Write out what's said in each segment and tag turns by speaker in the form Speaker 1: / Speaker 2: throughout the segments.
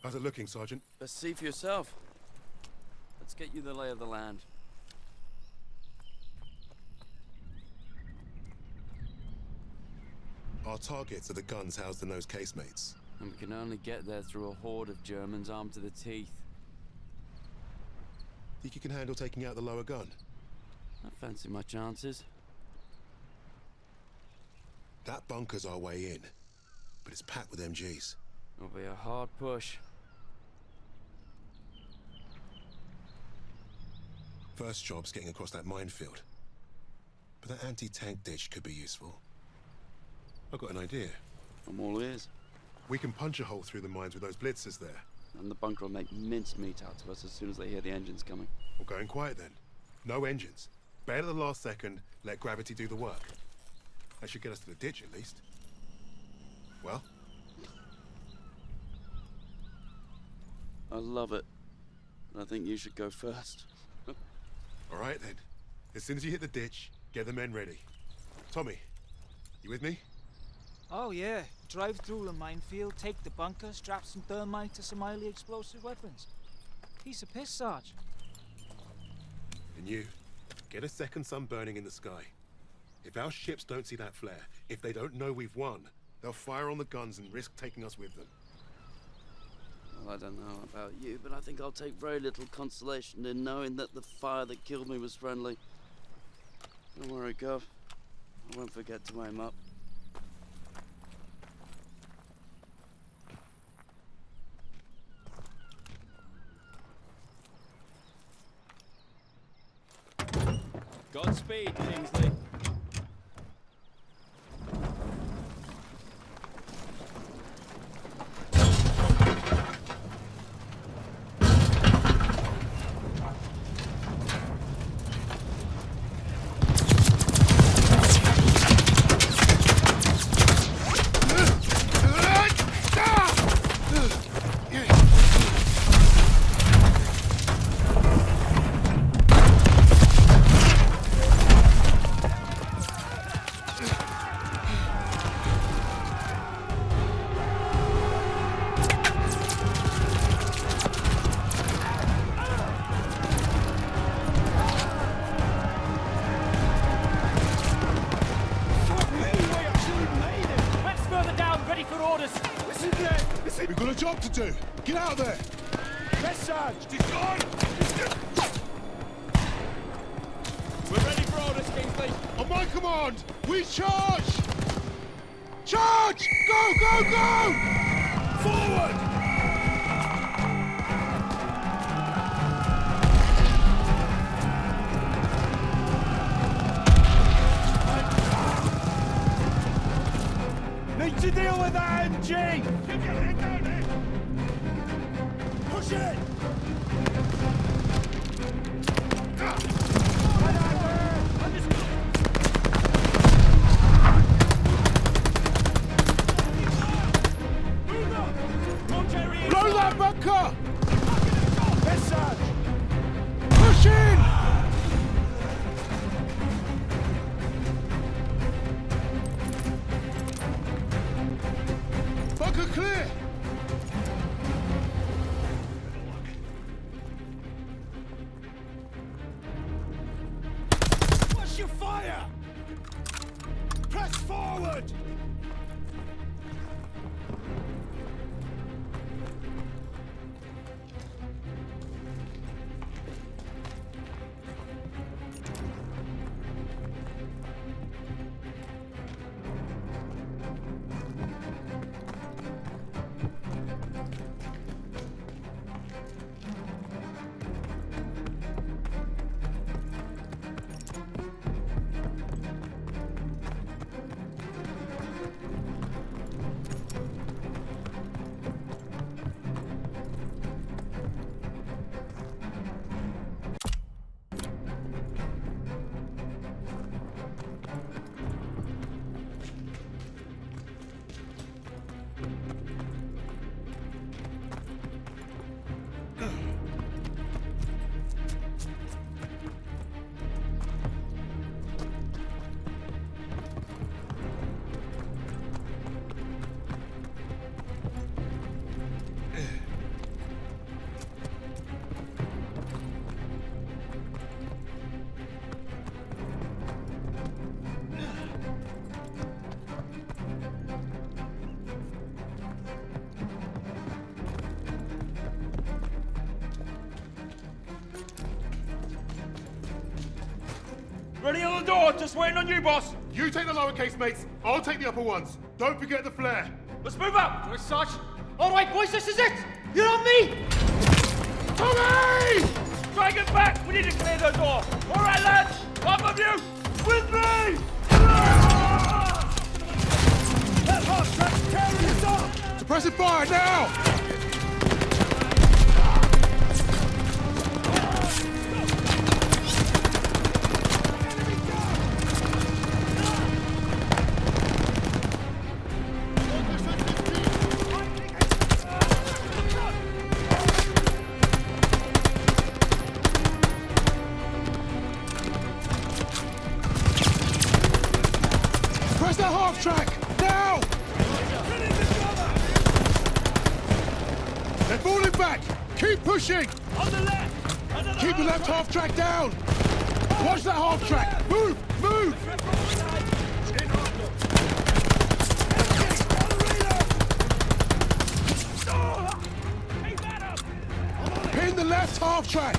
Speaker 1: How's it looking, Sergeant?
Speaker 2: Best see for yourself. Let's get you the lay of the land.
Speaker 1: Our targets are the guns housed in those casemates.
Speaker 2: And we can only get there through a horde of Germans armed to the teeth.
Speaker 1: Think you can handle taking out the lower gun?
Speaker 2: I fancy my chances.
Speaker 1: That bunker's our way in, but it's packed with MGs.
Speaker 2: It'll be a hard push.
Speaker 1: First job's getting across that minefield. But that anti-tank ditch could be useful. I've got an idea.
Speaker 2: I'm all ears.
Speaker 1: We can punch a hole through the mines with those blitzers there.
Speaker 2: And the bunker will make mincemeat out of us as soon as they hear the engines coming.
Speaker 1: We're going quiet then. No engines. Bail at the last second, let gravity do the work. That should get us to the ditch at least. Well?
Speaker 2: I love it. And I think you should go first.
Speaker 1: All right then. As soon as you hit the ditch, get the men ready. Tommy, you with me?
Speaker 3: Oh yeah, drive through the minefield, take the bunker, strap some thermite to some highly explosive weapons. Piece of piss, Sarge.
Speaker 1: And you, get a second sun burning in the sky. If our ships don't see that flare, if they don't know we've won, they'll fire on the guns and risk taking us with them.
Speaker 2: Well, I don't know about you, but I think I'll take very little consolation in knowing that the fire that killed me was friendly. Don't worry, Gov. I won't forget to aim up. Godspeed, Kingsley.
Speaker 1: We've got a job to do. Get out of there.
Speaker 4: Yes, Sarge. It's on.
Speaker 2: We're ready for orders, Kingsley.
Speaker 1: On my command, we charge! Charge! Go, go, go! Forward!
Speaker 4: Need to deal with that MG! Keep your head down there! Push it! Blow that bunker! Yes, Sarge! Push in!
Speaker 1: Bunker clear!
Speaker 4: What's your fire? Press forward! Ready on the door, just waiting on you, boss.
Speaker 1: You take the lowercase, mates. I'll take the upper ones. Don't forget the flare.
Speaker 4: Let's move up.
Speaker 5: Right, Sarge. All right, boys, this is it. You're on me.
Speaker 1: Tommy!
Speaker 4: Try and get back. We need to clear the door. All right, lads. Half of you, with me.
Speaker 1: That half-track's tearing us up! Suppressive fire, now! Press that half-track, now! They're falling back! Keep pushing!
Speaker 4: On the left.
Speaker 1: Keep the left half-track down! Watch that half-track! Move! Move! Pin the left half-track!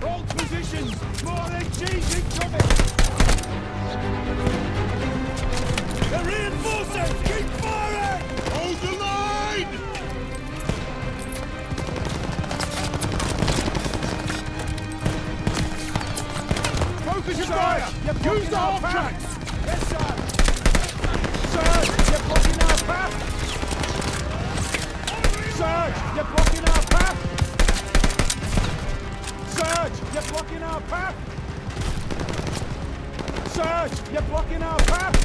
Speaker 4: Hold positions. More MGs incoming. The reinforcers. Keep firing.
Speaker 1: Hold the line! Focus your fire! Use the half-tracks!
Speaker 4: Yes, sir. Surge, you're blocking our path. Surge, you're blocking our path. Surge, you're blocking our path. Surge, you're blocking our path.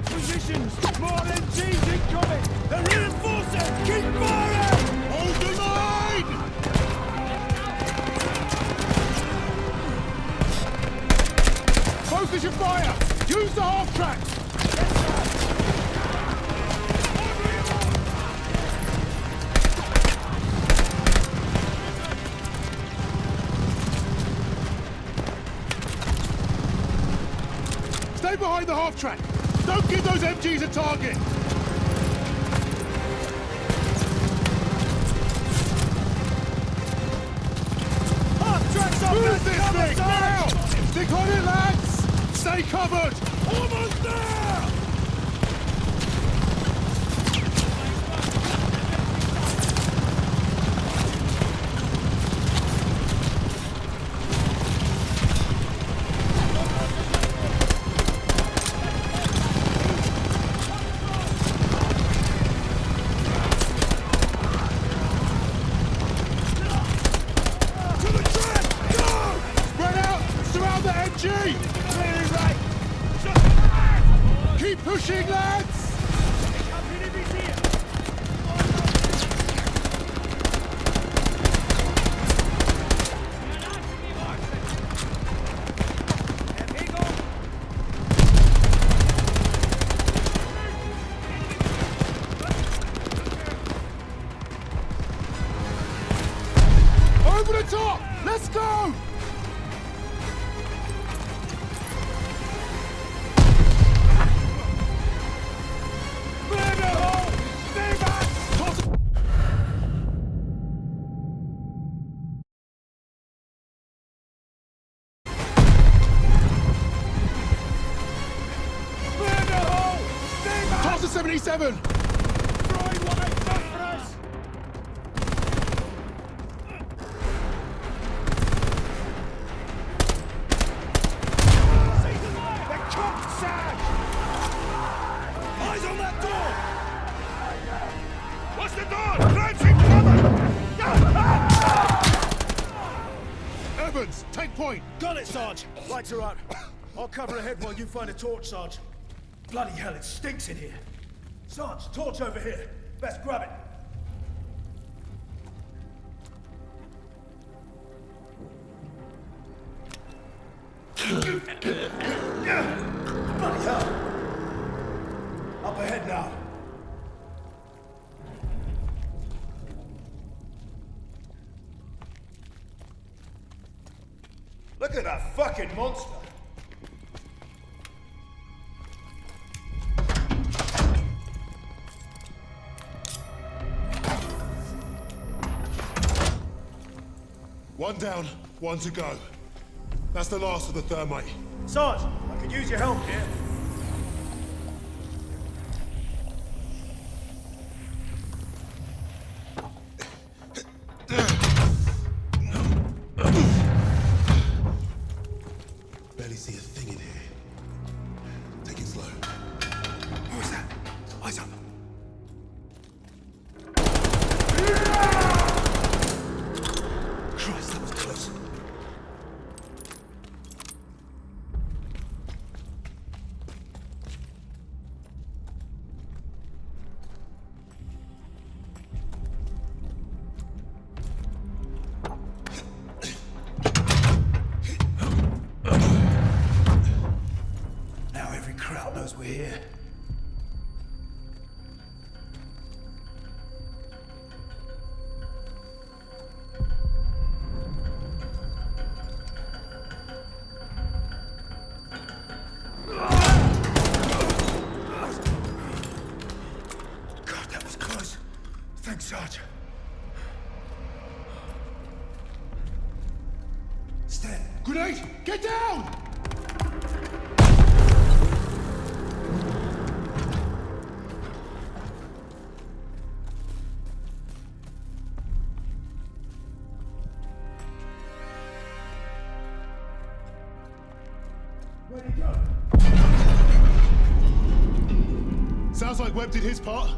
Speaker 4: Positions, more MGs incoming. They're reinforcing. Keep firing.
Speaker 1: Hold the line! Focus your fire! Use the half-tracks! Stay behind the half-track! Don't give those MGs a target!
Speaker 4: Half-tracks up.
Speaker 1: Move this thing, now! Stick on it, lads! Stay covered!
Speaker 4: Almost there.
Speaker 1: Spread out! Surround the MG!
Speaker 4: Really right.
Speaker 1: Keep pushing, lads! Over the top! Let's go! Toss the 77!
Speaker 4: Eyes on that door! What's the door? Crouching cover!
Speaker 1: Evans, take point!
Speaker 4: Got it, Sarge. Lights are out. I'll cover ahead while you find a torch, Sarge. Bloody hell, it stinks in here. Sarge, torch over here. Best grab it. Bloody hell. Up ahead now. Look at that fucking monster!
Speaker 1: One down, one to go. That's the last of the thermite.
Speaker 4: Sarge, I could use your help here.
Speaker 1: Barely see a thing in here. Take it slow.
Speaker 4: What was that? Eyes up. Christ, that was close. Now every crowd knows we're here. God, that was close. Thanks, Sarge. Sten,
Speaker 1: Grenade! Get down!
Speaker 4: where'd he go?
Speaker 1: Sounds like Webb did his part.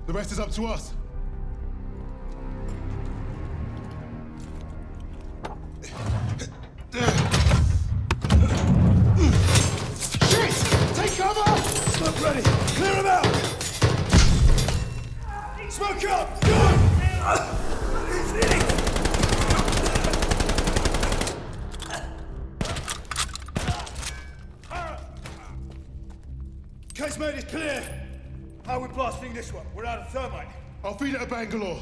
Speaker 1: The rest is up to us. Shit! Take cover!
Speaker 4: Smoke ready! Clear him out! Smoke up! Good! He's hitting! Casemate is clear! How are we blasting this one? We're out of thermite.
Speaker 1: I'll feed it to Bangalore.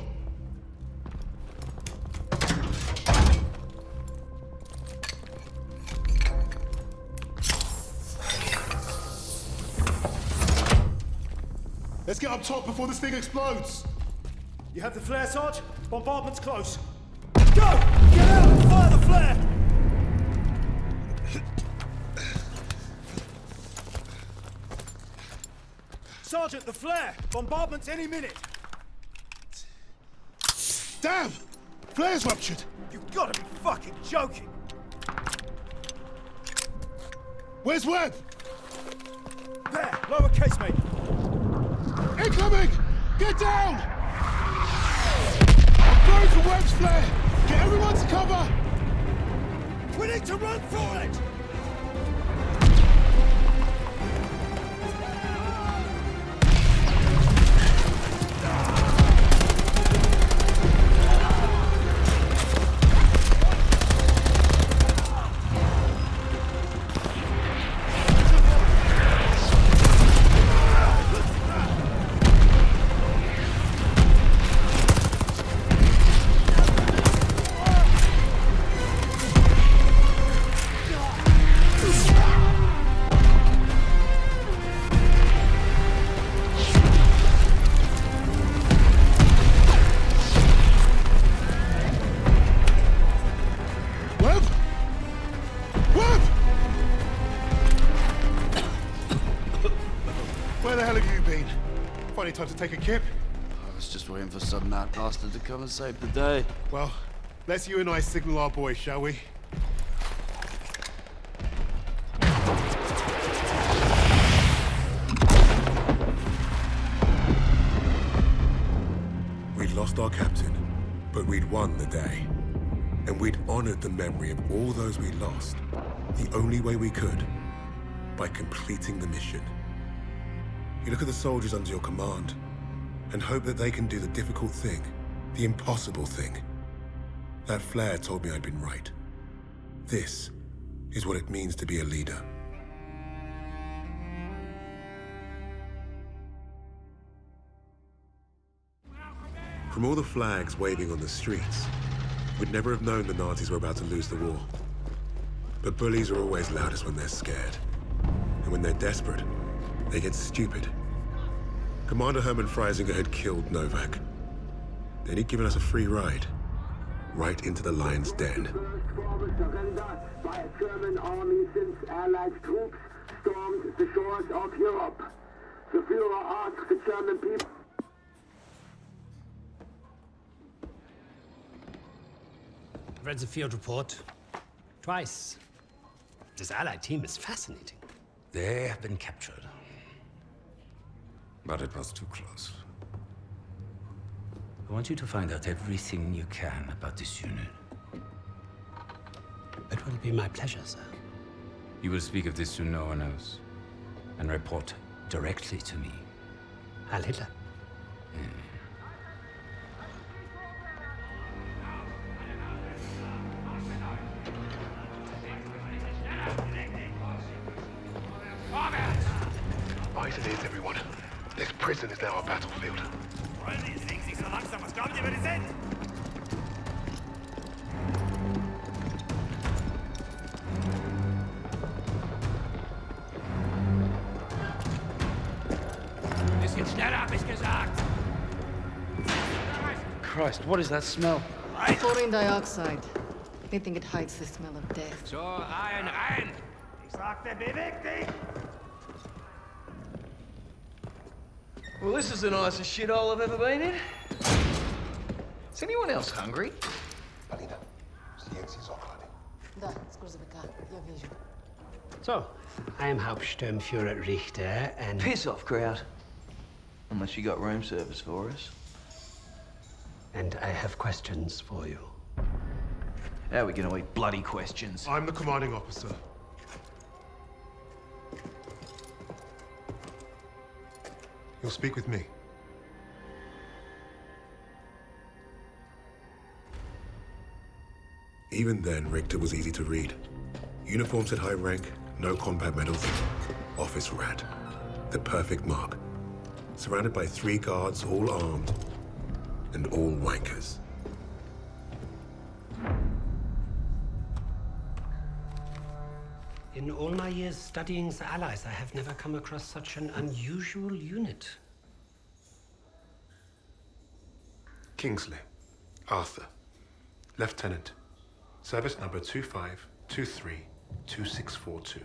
Speaker 1: Let's get up top before this thing explodes.
Speaker 4: You have the flare, Sarge? Bombardment's close. Go! Get out and fire the flare! Sergeant, the flare! Bombardment's any minute!
Speaker 1: Damn! Flare's ruptured.
Speaker 4: You've got to be fucking joking!
Speaker 1: Where's Webb?
Speaker 4: There! Lower casemate!
Speaker 1: Incoming! Get down! I'm going for Webb's flare! Get everyone to cover!
Speaker 4: We need to run for it!
Speaker 1: Where the hell have you been? Funny time to take a kip.
Speaker 2: I was just waiting for some mad bastard to come and save the day.
Speaker 1: Well, let's you and I signal our boys, shall we? We'd lost our captain, but we'd won the day. And we'd honored the memory of all those we lost, the only way we could, by completing the mission. You look at the soldiers under your command, and hope that they can do the difficult thing, the impossible thing. That flare told me I'd been right. This is what it means to be a leader. From all the flags waving on the streets, we'd never have known the Nazis were about to lose the war. But bullies are always loudest when they're scared. And when they're desperate, they get stupid. Commander Hermann Freisinger had killed Novak. Then he'd given us a free ride. Right into the lion's den.
Speaker 6: Forward surrender by a German army since Allied troops stormed the shores of Europe. The Führer asked the German people.
Speaker 7: I've read the field report twice. This Allied team is fascinating.
Speaker 8: They have been captured. But it was too close. I want you to find out everything you can about this unit.
Speaker 7: It will be my pleasure, sir.
Speaker 8: You will speak of this to no one else, and report directly to me.
Speaker 7: Heil Hitler.
Speaker 1: Right it is, everyone. This prison is now a battlefield.
Speaker 9: Wollen Sie es sich so langsam? Was glauben Sie, wer die sind?
Speaker 5: Bisschen schneller, hab ich gesagt.
Speaker 2: Christ, what is that smell?
Speaker 10: Chlorine dioxide. They think it hides the smell of death.
Speaker 5: So, rein!
Speaker 9: Ich sagte, beweg dich!
Speaker 11: Well, this is the nicest shithole I've ever been in. Is anyone else hungry?
Speaker 1: Alina, zdjęcie z okna.
Speaker 10: Da, z gruzowika. Ja wierzę.
Speaker 7: So, I am Hauptsturmführer Richter, and...
Speaker 11: Piss off, crowd. Unless you got room service for us.
Speaker 7: And I have questions for you.
Speaker 11: How are we gonna eat bloody questions?
Speaker 1: I'm the commanding officer. You'll speak with me. Even then, Richter was easy to read. Uniform said high rank, no combat medals. Office rat. The perfect mark. Surrounded by 3 guards, all armed, and all wankers.
Speaker 7: In all my years studying the Allies, I have never come across such an unusual unit.
Speaker 1: Kingsley. Arthur. Lieutenant. Service number 25232642.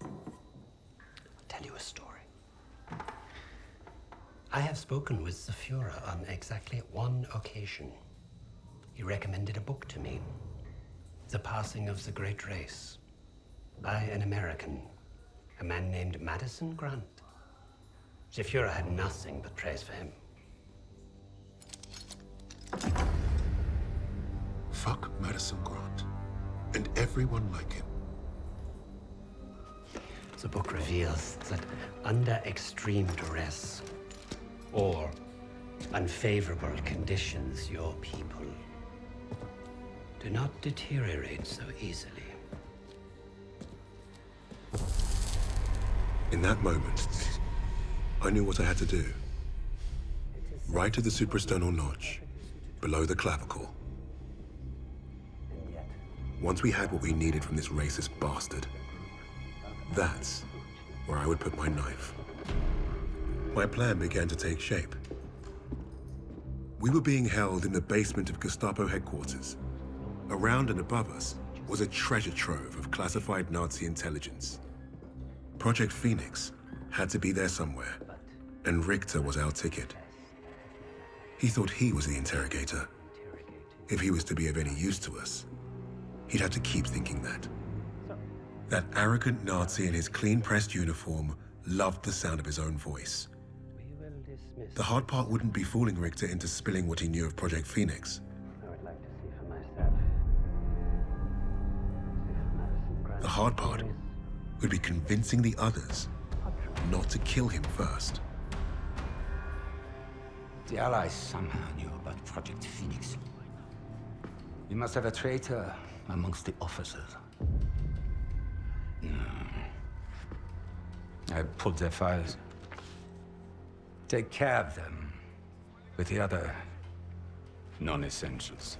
Speaker 7: I'll tell you a story. I have spoken with the Führer on exactly one occasion. He recommended a book to me. The Passing of the Great Race. By an American, a man named Madison Grant. The Führer had nothing but praise for him.
Speaker 1: Fuck Madison Grant. And everyone like him.
Speaker 7: The book reveals that under extreme duress or unfavorable conditions, your people do not deteriorate so easily.
Speaker 1: In that moment, I knew what I had to do. Right to the suprasternal notch, below the clavicle. Once we had what we needed from this racist bastard, that's where I would put my knife. My plan began to take shape. We were being held in the basement of Gestapo headquarters. Around and above us was a treasure trove of classified Nazi intelligence. Project Phoenix had to be there somewhere, and Richter was our ticket. He thought he was the interrogator. If he was to be of any use to us, he'd have to keep thinking that. That arrogant Nazi in his clean-pressed uniform loved the sound of his own voice. The hard part wouldn't be fooling Richter into spilling what he knew of Project Phoenix.
Speaker 7: I would like to see for myself.
Speaker 1: The hard part would be convincing the others not to kill him first.
Speaker 8: The Allies somehow knew about Project Phoenix. You must have a traitor amongst the officers. No. I pulled their files. Take care of them with the other non-essentials.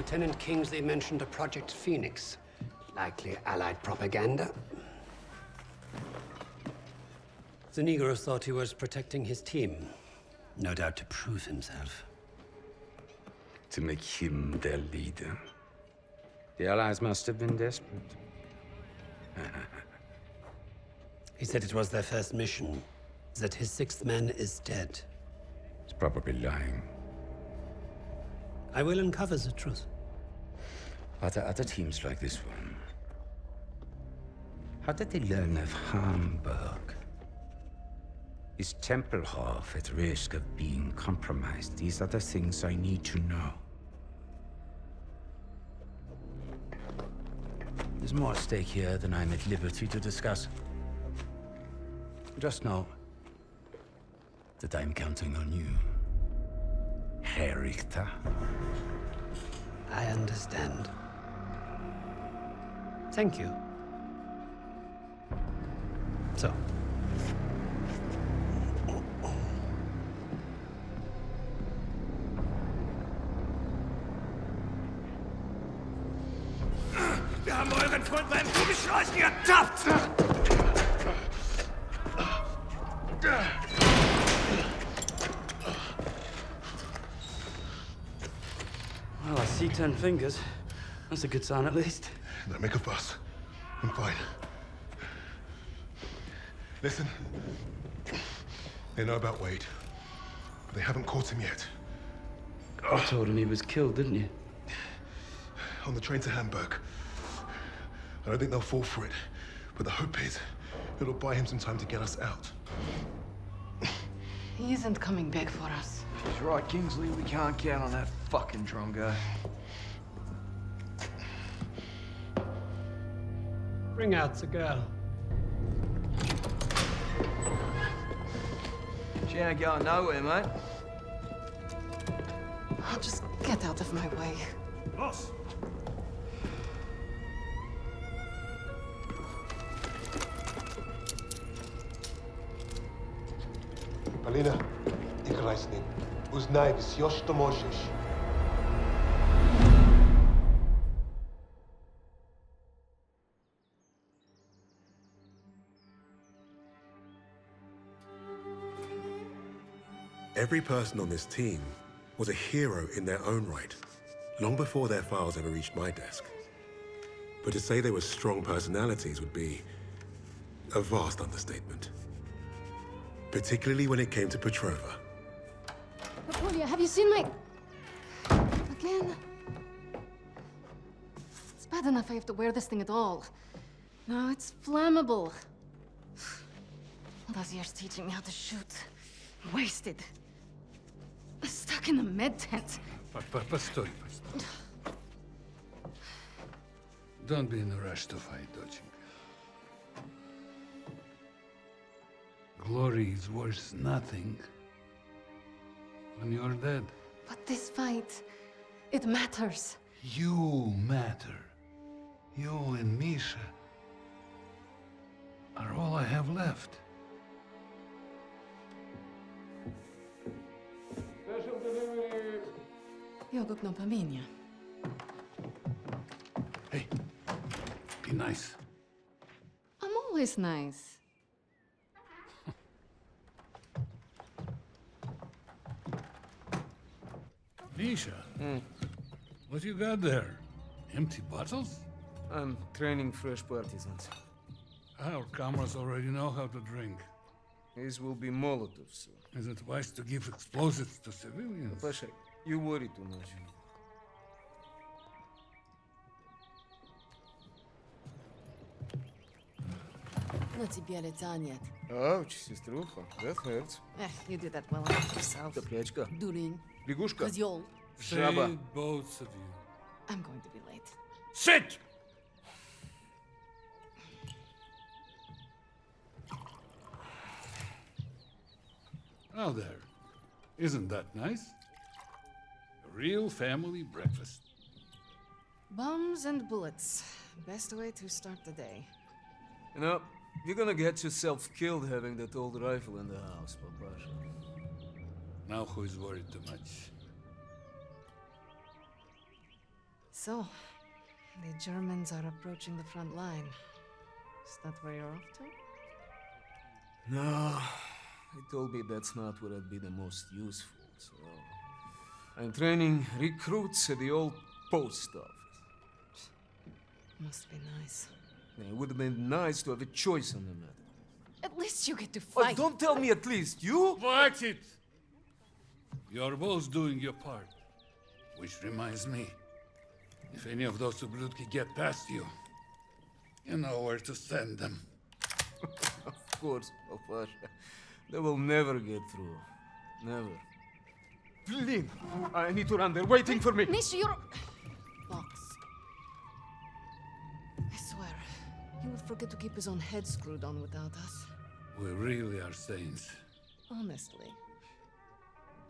Speaker 7: Lieutenant Kingsley mentioned a Project Phoenix. Likely Allied propaganda. The Negro thought he was protecting his team. No doubt to prove himself.
Speaker 8: To make him their leader. The Allies must have been desperate.
Speaker 7: He said it was their first mission, that his sixth man is dead.
Speaker 8: He's probably lying.
Speaker 7: I will uncover the truth.
Speaker 8: Are there other teams like this one? How did they learn of Hamburg? Is Tempelhof at risk of being compromised? These are the things I need to know. There's more at stake here than I'm at liberty to discuss. Just know that I'm counting on you, Herr Richter.
Speaker 7: I understand. Thank you. So.
Speaker 9: Wir haben euren Freund beim Gummischleichen ertappt!
Speaker 2: Well, I see 10 fingers. That's a good sign, at least.
Speaker 1: Don't make a fuss. I'm fine. Listen. They know about Wade. But they haven't caught him yet.
Speaker 2: You told him he was killed, didn't you?
Speaker 1: On the train to Hamburg. I don't think they'll fall for it. But the hope is, it'll buy him some time to get us out.
Speaker 10: He isn't coming back for us.
Speaker 11: He's right, Kingsley. We can't count on that fucking drongo.
Speaker 7: Bring out the girl.
Speaker 11: She ain't going nowhere, mate.
Speaker 10: I'll just get out of my way.
Speaker 4: Boss!
Speaker 1: Alina, ik reis niet. Uznaj, все, что можешь. Every person on this team was a hero in their own right, long before their files ever reached my desk. But to say they were strong personalities would be a vast understatement. Particularly when it came to Petrova.
Speaker 10: Napoleon, have you seen my... Again? It's bad enough I have to wear this thing at all. No, it's flammable. All those years teaching me how to shoot. Wasted. Stuck in a med tent.
Speaker 12: Постой, постой. Don't be in a rush to fight, доченька. Glory is worth nothing when you're dead.
Speaker 10: But this fight, it matters.
Speaker 12: You matter. You and Misha are all I have left.
Speaker 10: Jogok no pamięcia.
Speaker 12: Hey, be nice.
Speaker 10: I'm always nice.
Speaker 12: Misha, what you got there? Empty bottles?
Speaker 11: I'm training fresh partisans.
Speaker 12: Our comrades already know how to drink.
Speaker 11: These will be Molotovs soon.
Speaker 12: Is it wise to give explosives to civilians?
Speaker 11: Pasha, you worry too much.
Speaker 10: На тебе лица нет.
Speaker 11: Ouch, сеструха, that hurts.
Speaker 10: You did that well enough yourself.
Speaker 11: Топлячка.
Speaker 10: Дурень.
Speaker 11: Лягушка.
Speaker 10: Козёл.
Speaker 11: Жаба.
Speaker 12: Say both of you.
Speaker 10: I'm going to be late.
Speaker 12: Sit! Now there. Isn't that nice? A real family breakfast.
Speaker 10: Bombs and bullets. Best way to start the day.
Speaker 11: You know, you're gonna get yourself killed having that old rifle in the house, Papasha.
Speaker 12: Now who is worried too much?
Speaker 10: So, the Germans are approaching the front line. Is that where you're off to?
Speaker 11: No, they told me that's not where I'd be the most useful, so... I'm training recruits at the old post office.
Speaker 10: Must be nice.
Speaker 11: Yeah, it would have been nice to have a choice on the matter.
Speaker 10: At least you get to
Speaker 11: Oh,
Speaker 10: fight.
Speaker 11: don't tell me at least, you?
Speaker 12: Watch it! You're both doing your part. Which reminds me, if any of those Ubludki get past you, you know where to send them.
Speaker 11: Of course, Pasha. They will never get through. Never. Lynn, I need to run. They're waiting for me.
Speaker 10: Misha, you're... Box. I swear, he would forget to keep his own head screwed on without us.
Speaker 12: We really are saints.
Speaker 10: Honestly.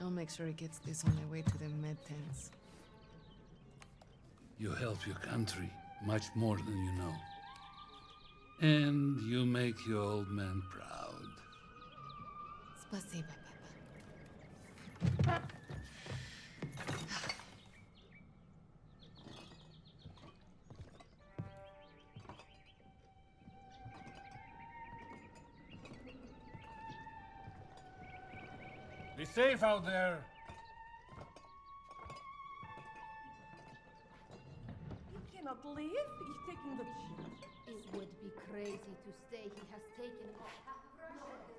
Speaker 10: I'll make sure he gets this on my way to the med tents.
Speaker 12: You help your country much more than you know. And you make your old man proud.
Speaker 10: Spasiba, Papa.
Speaker 12: Be safe out there.
Speaker 13: You cannot leave. He's taking the chance.
Speaker 14: It would be crazy to stay. He has taken half of Russia.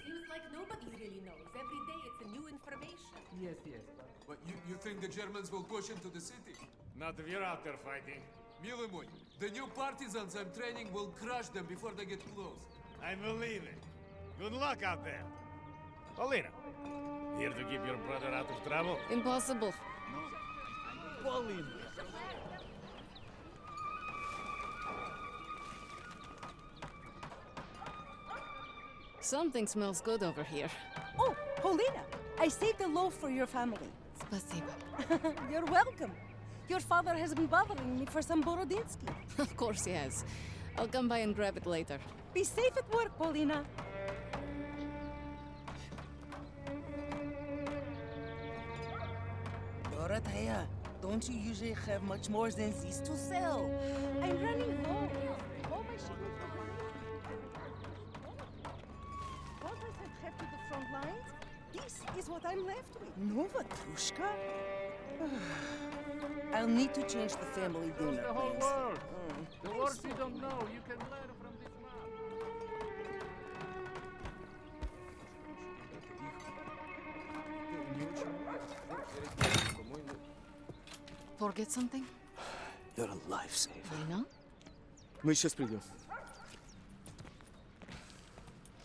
Speaker 13: Seems like nobody really knows. Every day it's a new information.
Speaker 11: Yes. But you think the Germans will push into the city?
Speaker 9: Not if you're out there fighting.
Speaker 11: Mилый мой, the new partisans I'm training will crush them before they get close.
Speaker 9: I believe it. Good luck out there. Paulina, here to keep your brother out of trouble?
Speaker 10: Impossible.
Speaker 9: Paulina.
Speaker 10: Something smells good over here.
Speaker 13: Oh, Paulina, I saved a loaf for your family.
Speaker 10: Spasiba.
Speaker 13: You're welcome. Your father has been bothering me for some Borodinsky.
Speaker 10: Of course he has. I'll come by and grab it later.
Speaker 13: Be safe at work, Paulina. Dorothea, don't you usually have much more than this to sell? I'm running low. All my shipments were Brothers have headed to the front lines. This is what I'm left with. Novatrushka? I'll need to change the family dinner,
Speaker 12: The whole
Speaker 13: please.
Speaker 12: world. The words you don't know, you can learn from this map.
Speaker 10: Forget something?
Speaker 11: You're a lifesaver.
Speaker 10: I know.
Speaker 11: Мы сейчас придем.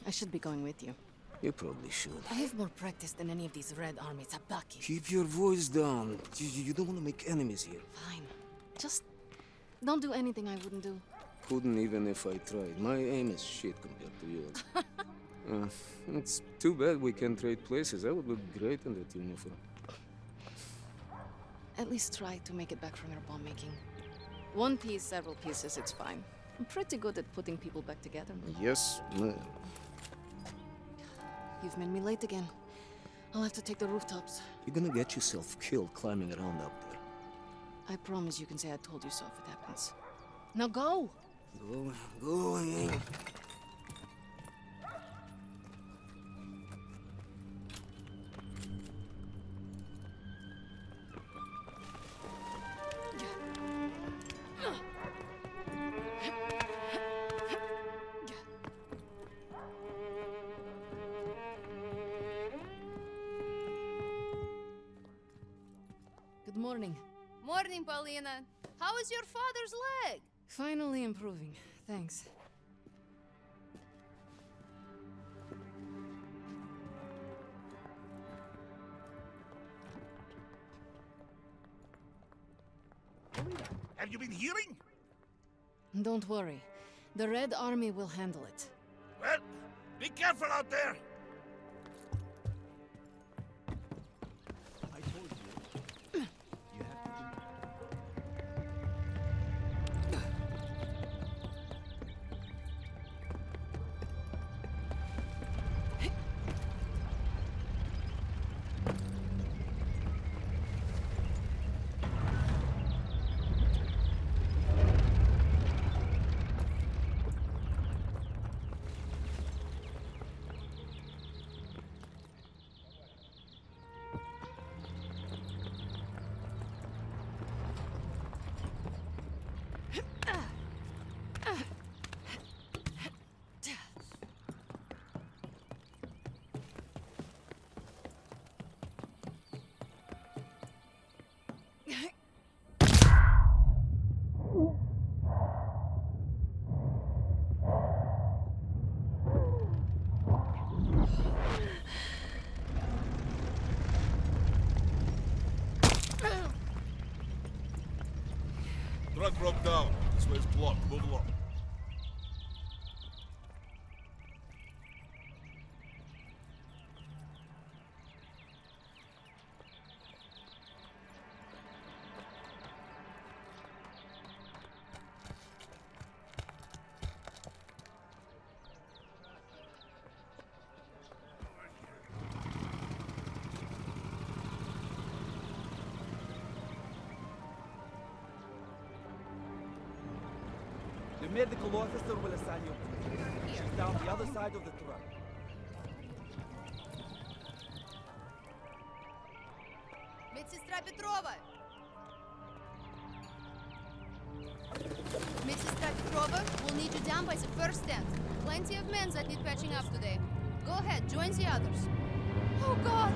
Speaker 10: I should be going with you.
Speaker 11: You probably should.
Speaker 10: I have more practice than any of these Red Army tabaki.
Speaker 11: Keep your voice down. You don't want to make enemies here.
Speaker 10: Fine. Just don't do anything I wouldn't do.
Speaker 11: Couldn't even if I tried. My aim is shit compared to yours. It's too bad we can't trade places. I would look great in that uniform.
Speaker 10: At least try to make it back from your bomb making. One piece, several pieces, it's fine. I'm pretty good at putting people back together.
Speaker 11: Yes, ma'am.
Speaker 10: You've made me late again. I'll have to take the rooftops.
Speaker 11: You're gonna get yourself killed climbing around up there.
Speaker 10: I promise you can say I told you so if it happens. Now go!
Speaker 11: Going.
Speaker 10: Good morning.
Speaker 14: Morning, Paulina. How is your father's leg?
Speaker 10: Finally improving. Thanks.
Speaker 9: Have you been hearing?
Speaker 10: Don't worry. The Red Army will handle it.
Speaker 9: Well, be careful out there.
Speaker 11: I told you. You have to do...
Speaker 15: broke down. This way's blocked. Move along.
Speaker 16: The medical officer will assign you. She's down the other side of the truck.
Speaker 14: Медсестра Петрова! Медсестра Petrova, we'll need you down by the first stand. Plenty of men that need patching up today. Go ahead, join the others. Oh, God!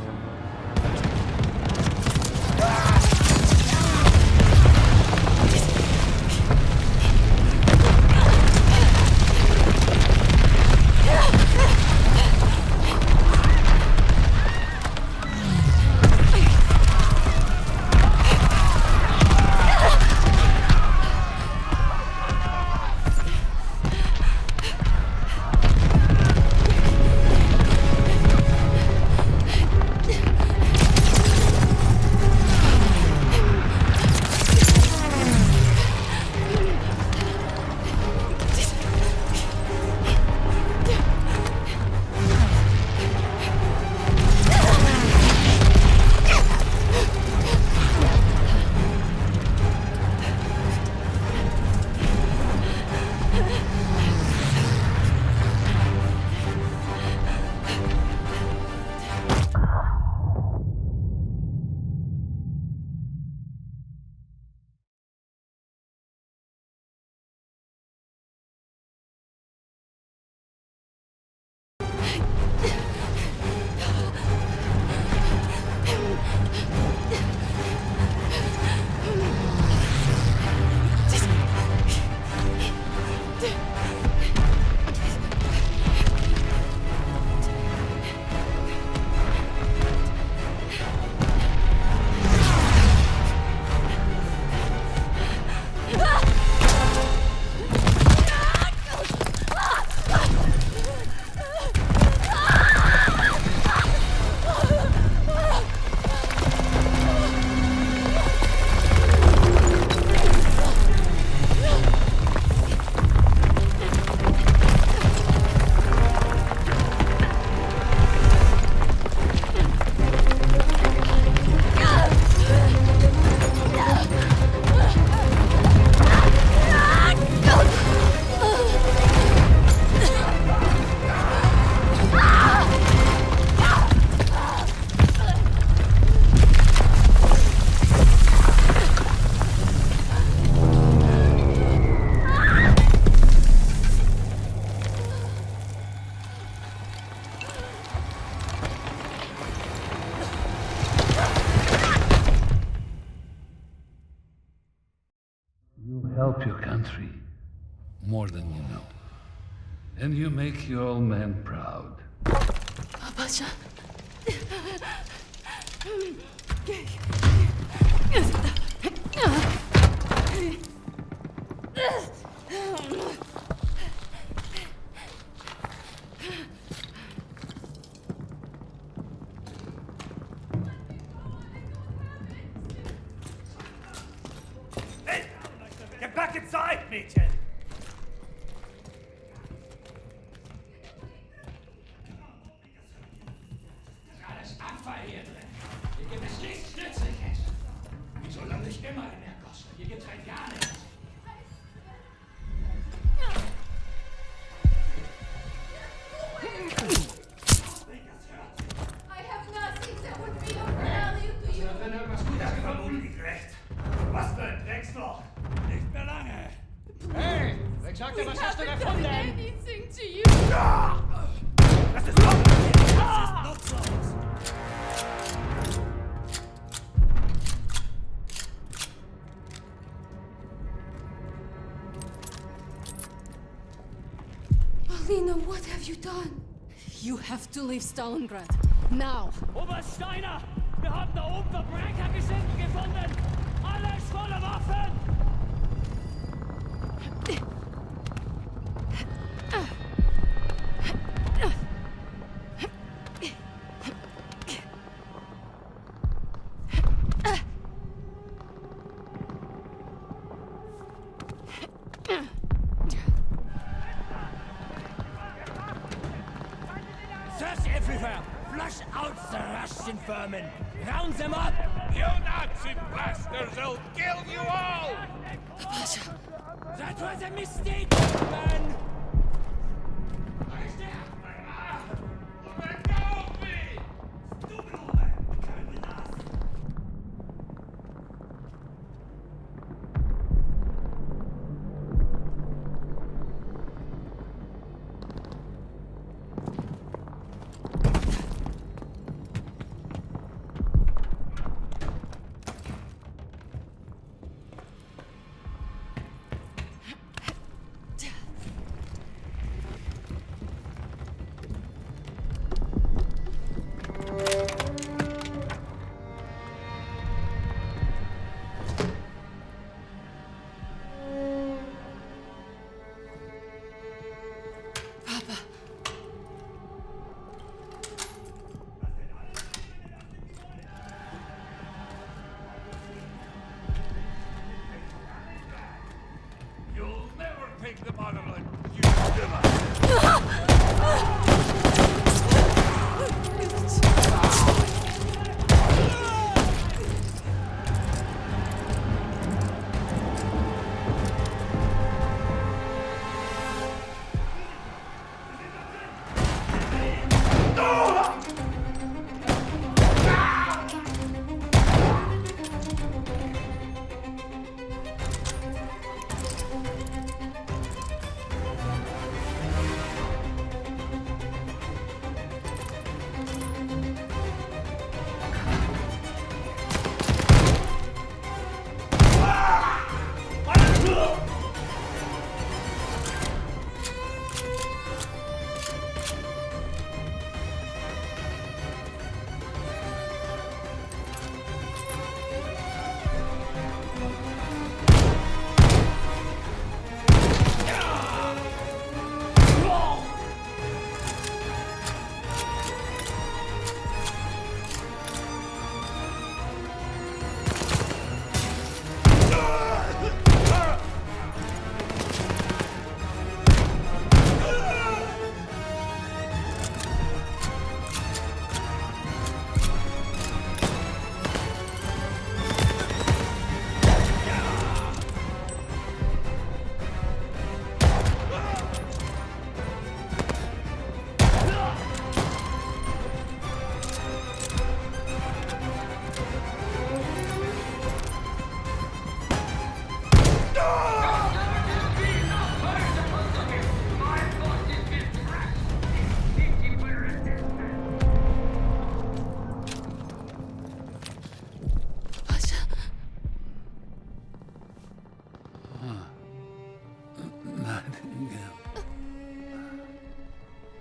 Speaker 12: Help your country more than you know. And you make your old man proud.
Speaker 10: Paşa.
Speaker 4: Get back inside, Mädchen!
Speaker 5: Alles Abfall hier drin. Hier gibt es nichts Nützliches. Wieso lande ich immer in der Koste? Hier gibt's halt gar nichts.
Speaker 14: I have nothing that would be of value to you.
Speaker 4: Er hat vermutlich recht. Was für ein Drecksloch! Nicht mehr lange!
Speaker 5: Hey! Wer sagt dir, was hast du gefunden?
Speaker 14: Anything to you.
Speaker 4: Das ist doch das ist nutzlos!
Speaker 10: Alina, what have you done? You have to leave Stalingrad. Now!
Speaker 5: Oberst Steiner! Wir haben da oben Verbrecher gefunden! Alles voller Waffen! Russian vermin! Round them up!
Speaker 12: You Nazi bastards! They'll kill you all!
Speaker 5: That was a mistake, man!
Speaker 12: You'll never take the motherland, you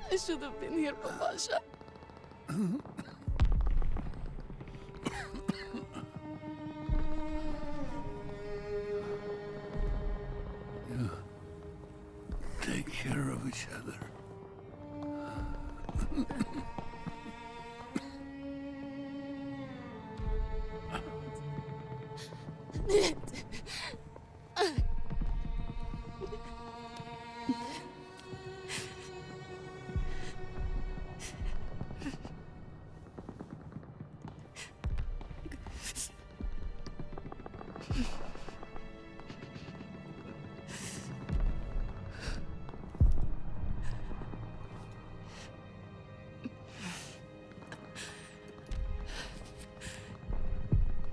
Speaker 14: I should have been here, Papasha.
Speaker 12: You take care of each other.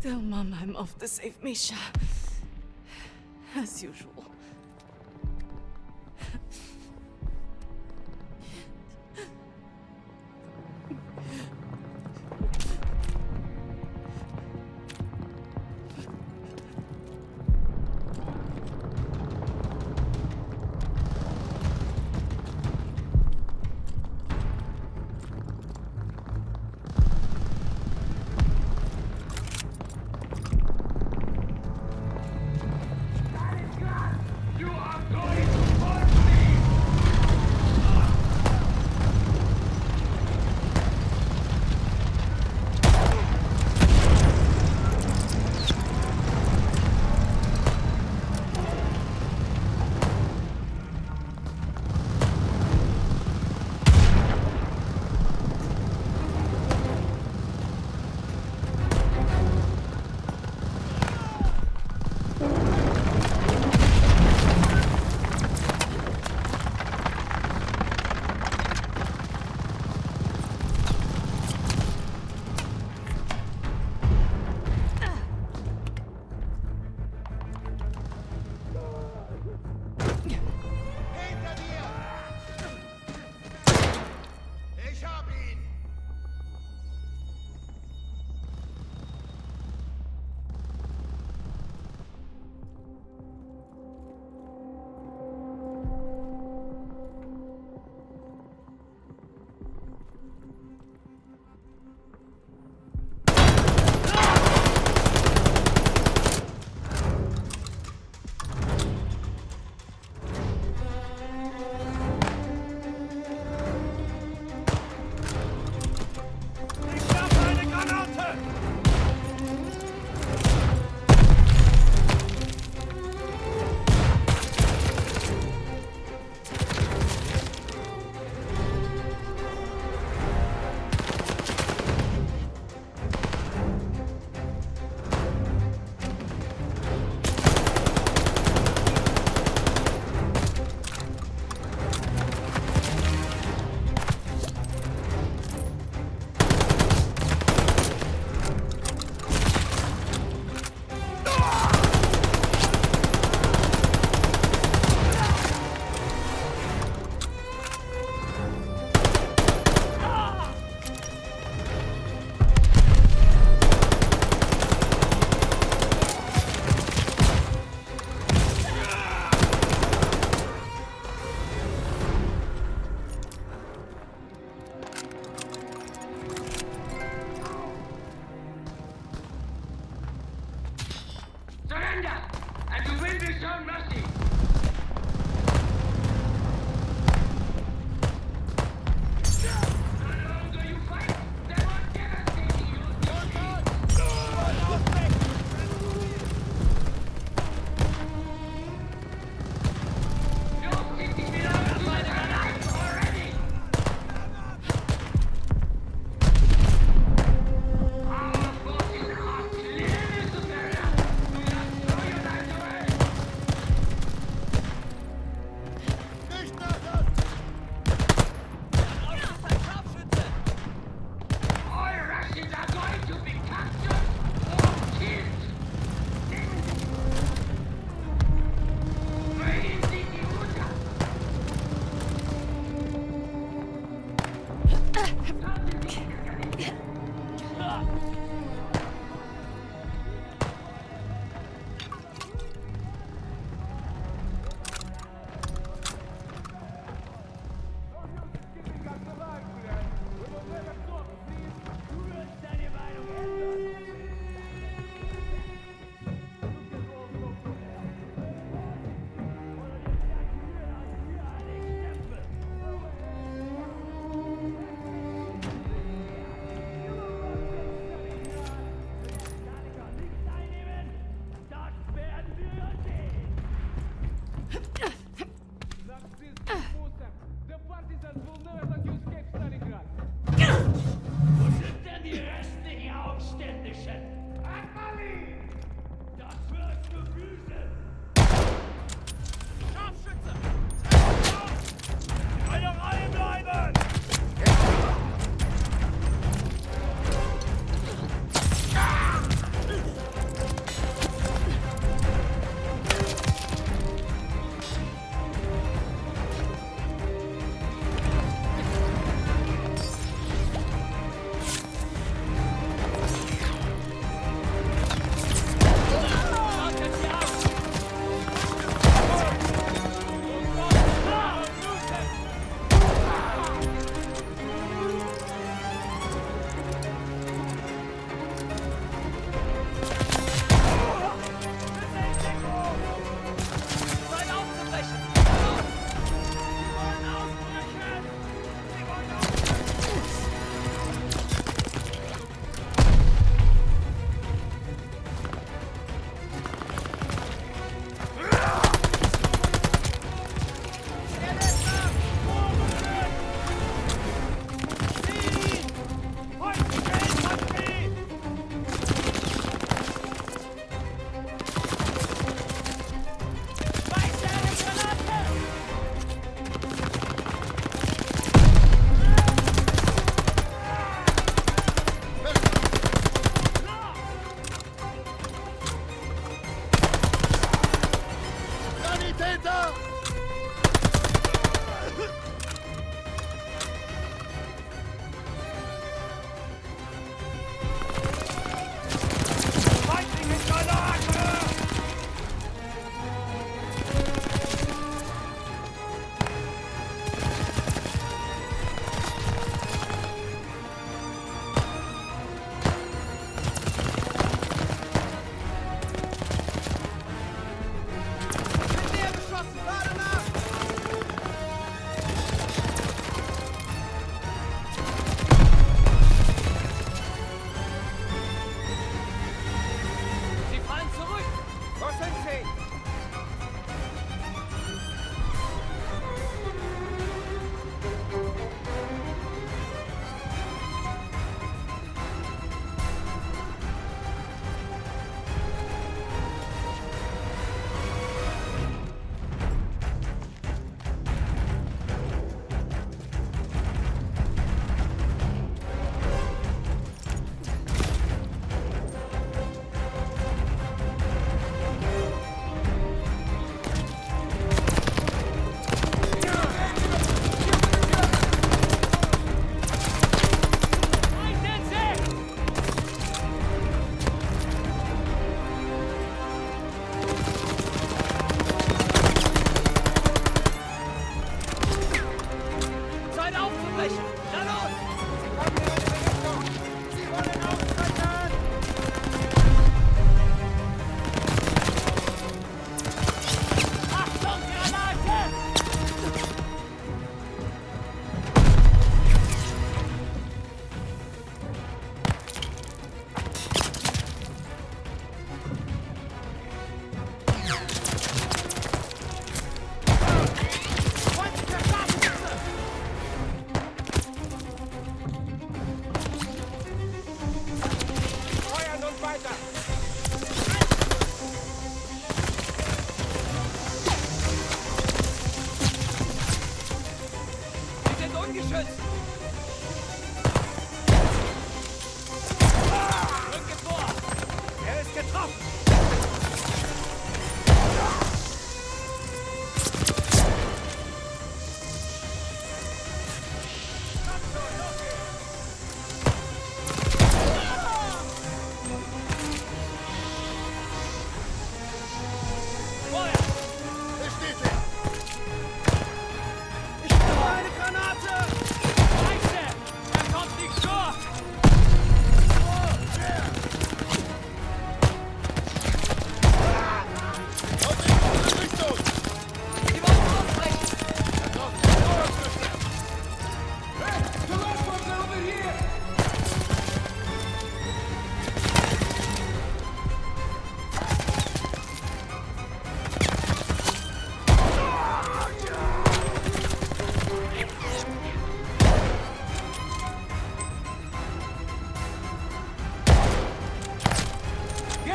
Speaker 10: Tell Mom I'm off to save Misha. As usual.
Speaker 6: Stalingrad!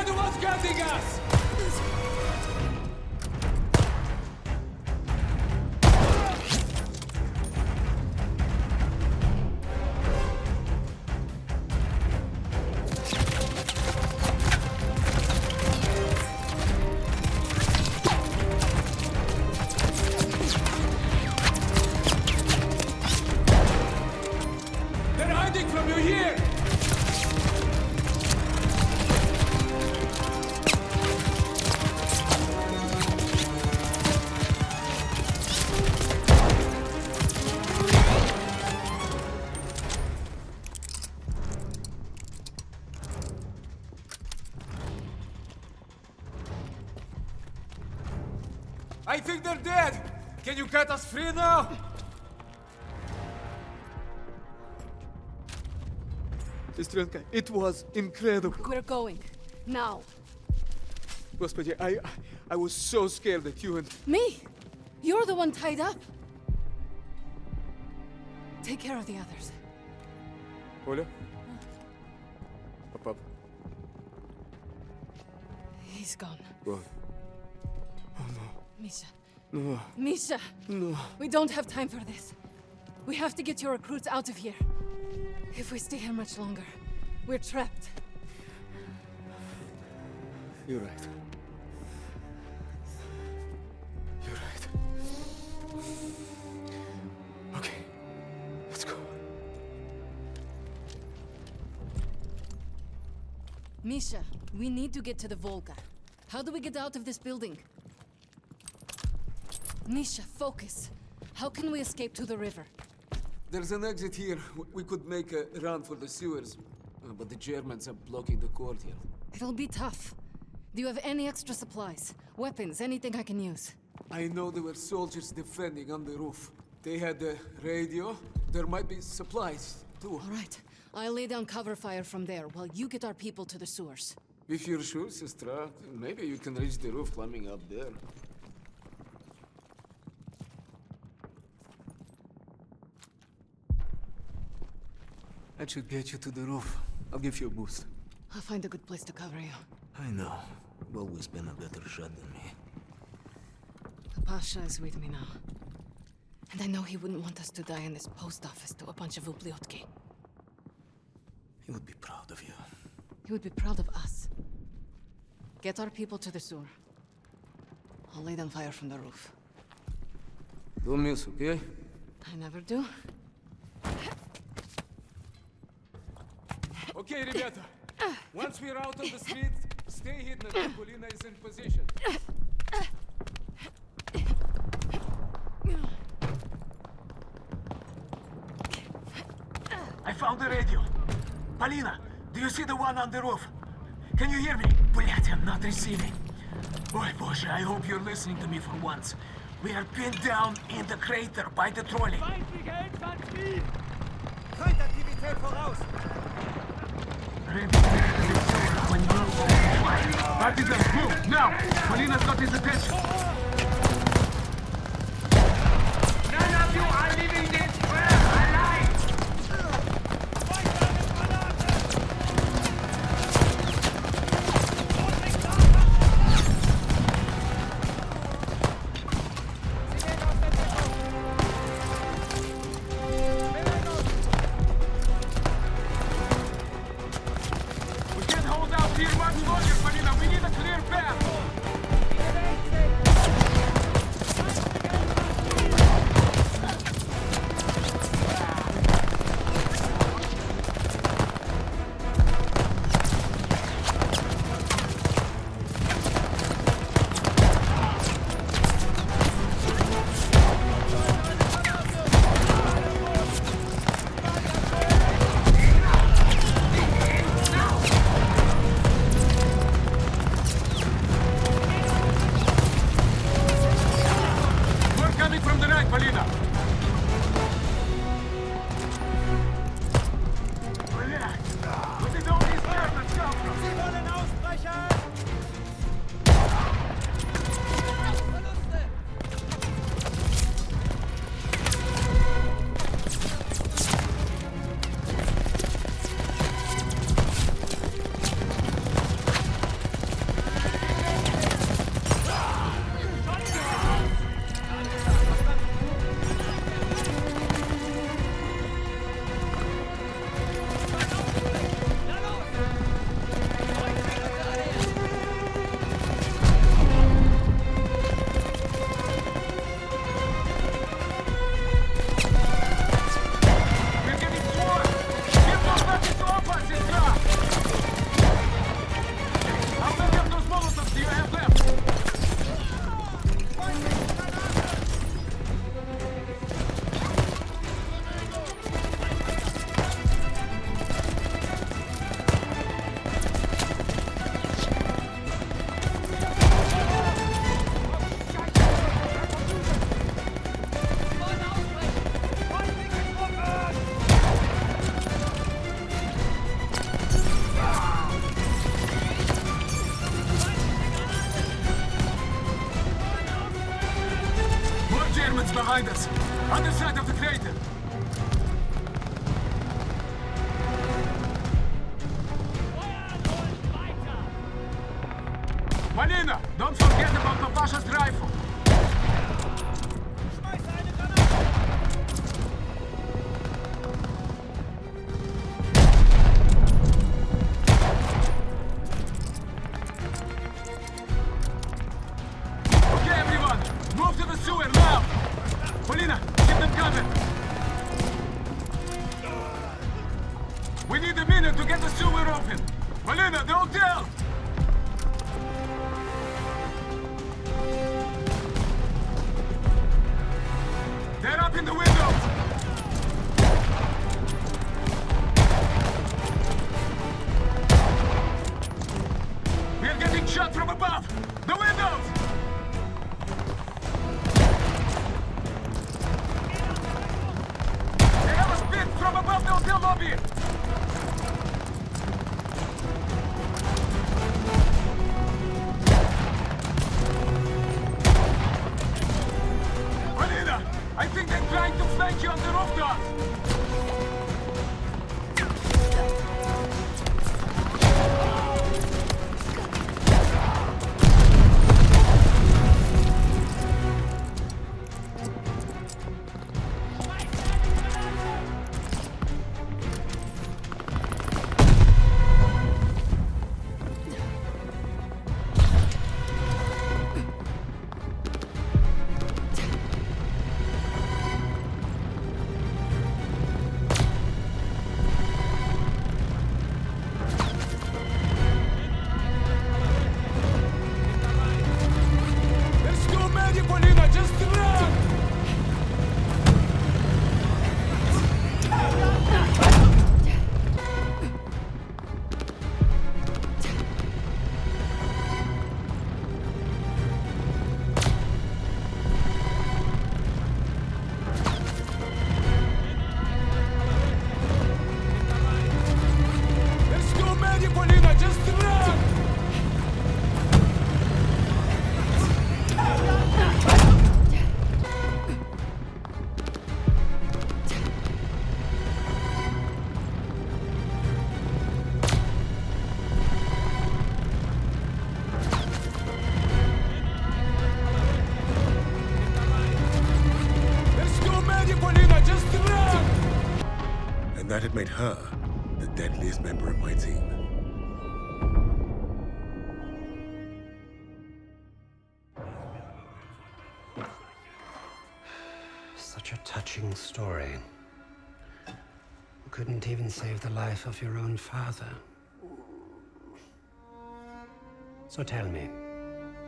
Speaker 11: the ones guarding us! They're hiding from you here! I think they're dead! Can you cut us free now?
Speaker 3: Сестренка, it was incredible.
Speaker 10: We're going. Now.
Speaker 3: Господи, I was so scared that you and...
Speaker 10: Me? You're the one tied up. Take care of the others.
Speaker 3: Оля? Папа.
Speaker 10: He's gone.
Speaker 3: What? Oh no.
Speaker 10: Misha.
Speaker 3: No.
Speaker 10: Misha!
Speaker 3: No.
Speaker 10: We don't have time for this. We have to get your recruits out of here. If we stay here much longer, we're trapped.
Speaker 3: You're right. You're right. Okay. Let's go.
Speaker 10: Misha, we need to get to the Volga. How do we get out of this building? Misha, focus. How can we escape to the river?
Speaker 11: There's an exit here. We could make a run for the sewers. But the Germans are blocking the courtyard.
Speaker 10: It'll be tough. Do you have any extra supplies? Weapons, anything I can use?
Speaker 11: I know there were soldiers defending on the roof. They had a radio. There might be supplies, too.
Speaker 10: All right. I'll lay down cover fire from there while you get our people to the sewers.
Speaker 11: If you're sure, Sestra, maybe you can reach the roof climbing up there. That should get you to the roof. I'll give you a boost.
Speaker 10: I'll find a good place to cover you.
Speaker 11: I know. You've always been a better shot than me.
Speaker 10: The Pasha is with me now. And I know he wouldn't want us to die in this post office to a bunch of ubliotki.
Speaker 11: He would be proud of you.
Speaker 10: He would be proud of us. Get our people to the sewer. I'll lay down fire from the roof.
Speaker 11: Don't miss, okay?
Speaker 10: I never do.
Speaker 11: Okay, ребята. Once we're out on the street, stay hidden until Polina is in position.
Speaker 4: I found the radio. Polina, do you see the one on the roof? Can you hear me? Блять, I'm not receiving. Ой, Боже, I hope you're listening to me for once. We are pinned down in the crater by the trolley.
Speaker 16: Feindliche Infanterie! Kräuteraktivität voraus!
Speaker 4: Partisans, move, now! Polina's got his attention.
Speaker 5: None of you are leaving this square alive!
Speaker 4: We can't hold out here much longer, Polina. We need a clear path. behind us. Other side of the crater. Malina, don't forget about Papasha's rifle. Okay, everyone, move to the sewer now. Polina, keep them coming. We need a minute to get the sewer open. Polina, the hotel. They're up in the windows! We're getting shot from above! The windows! They have us pinned from above the hotel lobby! I think they're trying to flank you on the rooftop!
Speaker 1: That had made her the deadliest member of my team.
Speaker 7: Such a touching story. You couldn't even save the life of your own father. So tell me,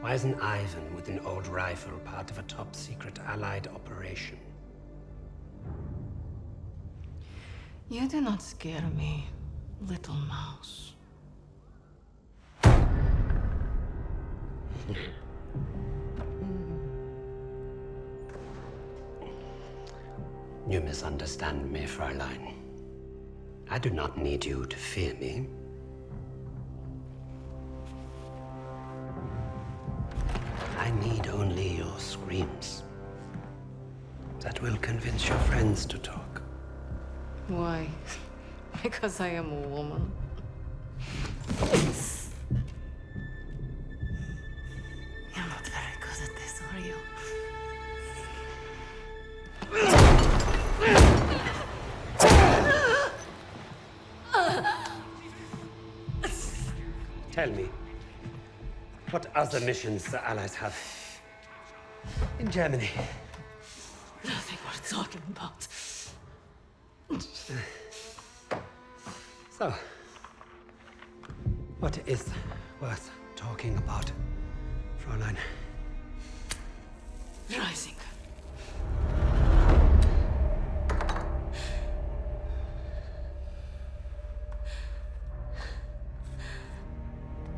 Speaker 7: why isn't Ivan with an old rifle part of a top-secret Allied operation?
Speaker 10: You do not scare me, little mouse.
Speaker 7: You misunderstand me, Fräulein. I do not need you to fear me. I need only your screams. That will convince your friends to talk.
Speaker 10: Why? Because I am a woman. You're not very good at this, are you?
Speaker 7: Tell me, what other missions the Allies have in Germany?
Speaker 10: Nothing worth talking about.
Speaker 7: So, what is worth talking about, Fräulein?
Speaker 10: Rising.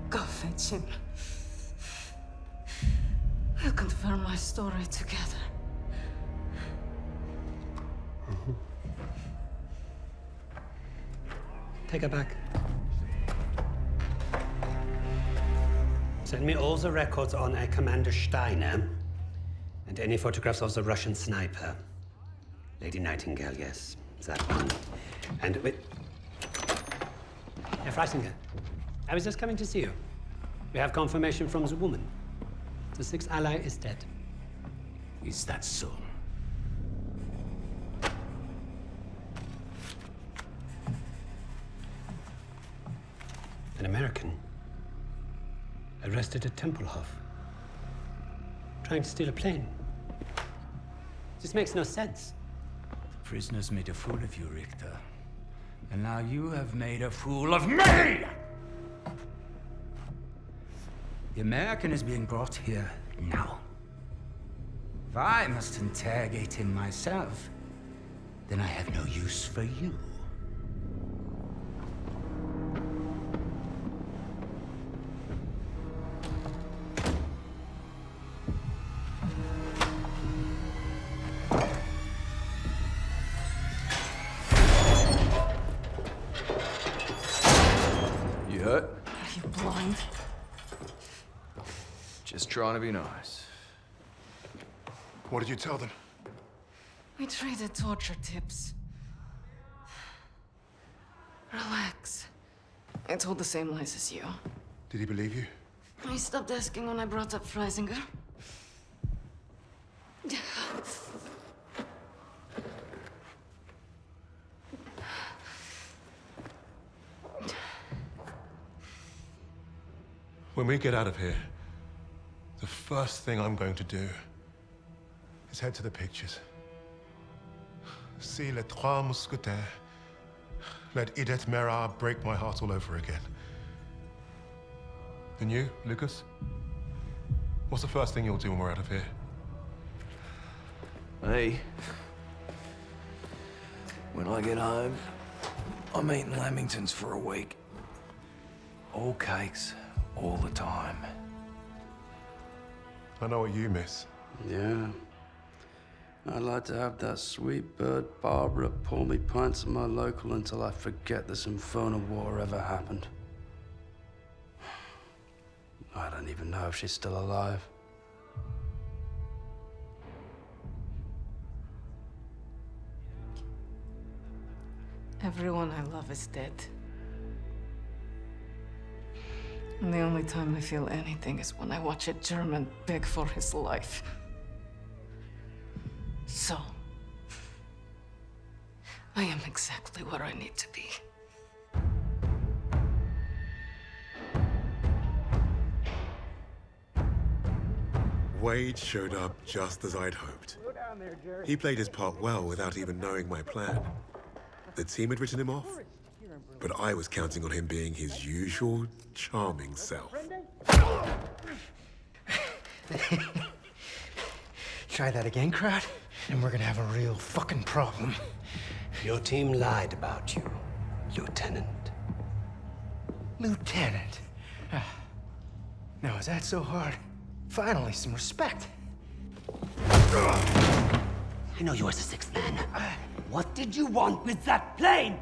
Speaker 10: Go fetch him. We'll confirm my story together.
Speaker 7: Take her back. Send me all the records on a Commander Steiner, And any photographs of the Russian sniper? Lady Nightingale, yes, that one. And wait. Herr Freisinger, I was just coming to see you. We have confirmation from the woman. The sixth ally is dead.
Speaker 8: Is that so?
Speaker 7: An American arrested at Tempelhof, trying to steal a plane. This makes no sense.
Speaker 8: The prisoners made a fool of you, Richter. And now you have made a fool of me! The American is being brought here now. If I must interrogate him myself, then I have no use for you.
Speaker 17: You hurt?
Speaker 10: Are you blind?
Speaker 17: Just trying to be nice.
Speaker 1: What did you tell them?
Speaker 10: We traded torture tips. Relax. I told the same lies as you.
Speaker 1: Did he believe you?
Speaker 10: He stopped asking when I brought up Freisinger.
Speaker 1: When we get out of here, the first thing I'm going to do is head to the pictures. See Les Trois Mousquetaires. Let Edith Merard break my heart all over again. And you, Lucas? What's the first thing you'll do when we're out of here?
Speaker 17: Hey. When I get home, I'm eating lamingtons for a week. All cakes, all the time.
Speaker 1: I know what you miss.
Speaker 2: Yeah. I'd like to have that sweet bird Barbara pour me pints at my local until I forget this infernal war ever happened. I don't even know if she's still alive.
Speaker 10: Everyone I love is dead. And the only time I feel anything is when I watch a German beg for his life. So, I am exactly where I need to be.
Speaker 1: Wade showed up just as I'd hoped. He played his part well without even knowing my plan. The team had written him off, but I was counting on him being his usual charming self.
Speaker 7: Try that again, crowd, and we're gonna have a real fucking problem. Your team lied about you, Lieutenant.
Speaker 18: Lieutenant? Now, is that so hard? Finally, some respect.
Speaker 7: I know you as the sixth man. What did you want with that plane?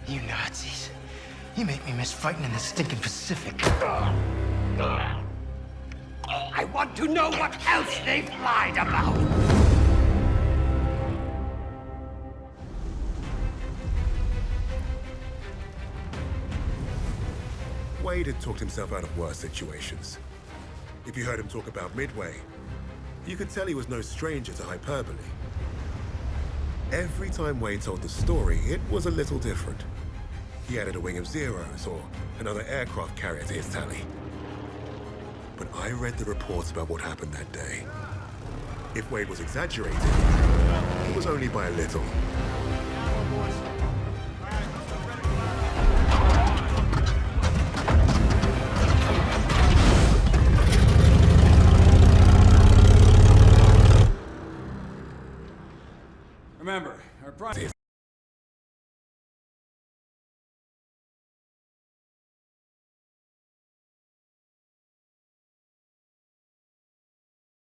Speaker 18: You Nazis. You make me miss fighting in the stinking Pacific.
Speaker 7: I want to know what else they've lied about.
Speaker 1: Wade had talked himself out of worse situations. If you heard him talk about Midway, you could tell he was no stranger to hyperbole. Every time Wade told the story, it was a little different. He added a wing of Zeros or another aircraft carrier to his tally. But I read the reports about what happened that day. If Wade was exaggerating, it was only by a little.
Speaker 16: Remember, our primary...